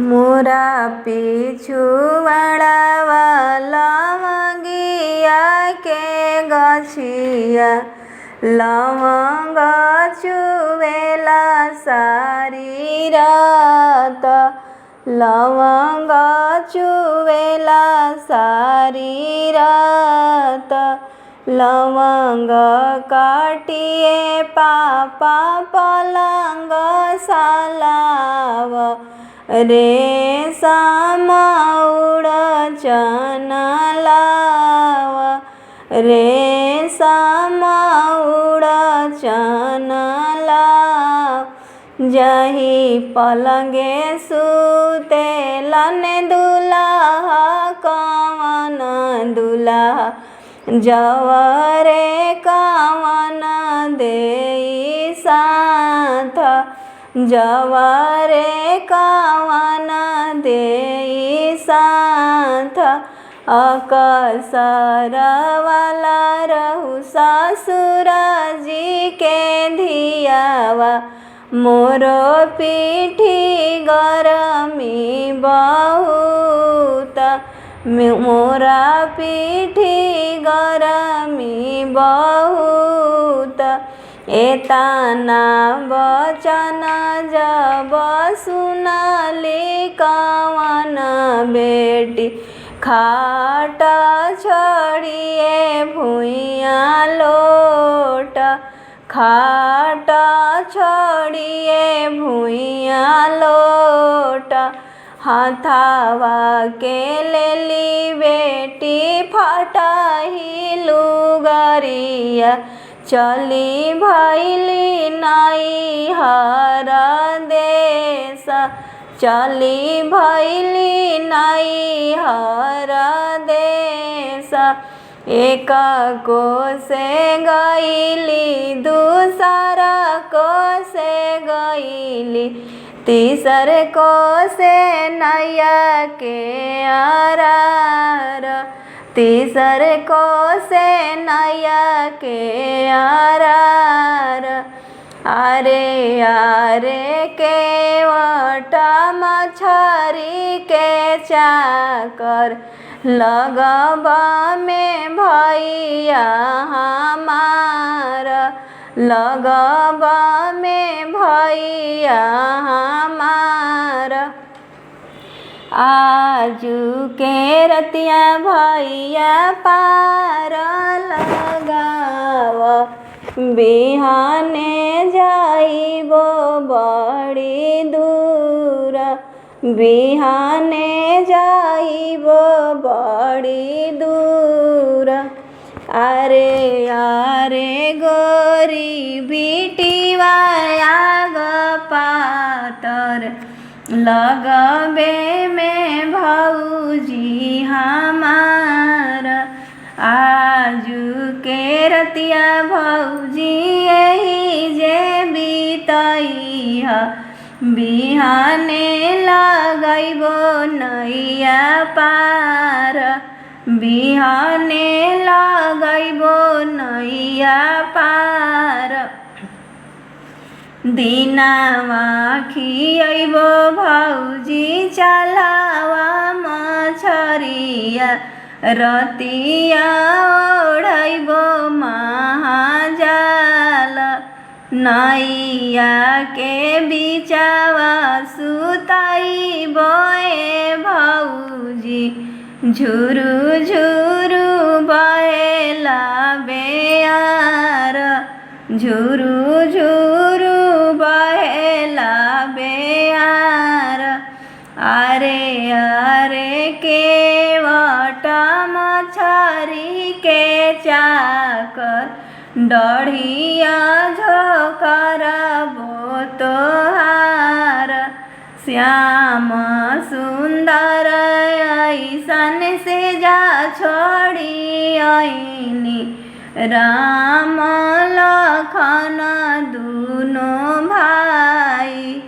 मोरा पिछुआड़ावा लवंगिया के गछिया लवंग चुवेला सारी रात लवंग चुवेला सारी रात लवंग काटिए पापा पलंग सालाव रेशम उड़चन लाव रेशम उड़चन लाव जही पलंगे सुतेलन दुल्हा कवन दुल्हा जवरे कवन देई साथ जवरे कवन देई साथ अकसर वाला रहु ससुर जी के धियावा मोरो पीठी गरमी बहुत मोरा पीठी गरमी बहुत एतना बचन जब सुनली कवन बेटी खाट छोड़िए भुइया लोट खाट छोड़िए भुइया लोट हाथावा के लेली बेटी फटही लुगरिया चली भैली नैहर देश चली भैली नैहर देश एक को से गईली दूसरा को से गईली तीसरे को से नैया के आरार तीसरे को से नैया के आरार आरे आरे के वटा मछरी के चाकर लगब में भैया हमार लगब में भैया हमार आजू के रतिया भैया पार लगाव बिहाने जाइबो बड़ी दूर बिहाने जाइबो बड़ी दूर आरे आरे गोरी बिटिवा आग पातर लगबे में भौजी हमार आजू के रतिया भौजी यही जे बीतई ह बिहाने लगैबो नैया पार बिहाने लगैबो नैया पार दिनावा खियैबो भौजी चलावा मछरिया रतिया ओढ़ैबो महाजाल नैया के बिचावा सुतैबो ए भौजी झुरु झुरु बहेला बेयार झुरु झुरु बहेला बेयार आरे आरे के वटा मछरी के चाकर डढ़िया झोकर बो तोहार श्याम सुंदर ऐसन से जा छोड़ी आईनी राम लखन दुनो भाई।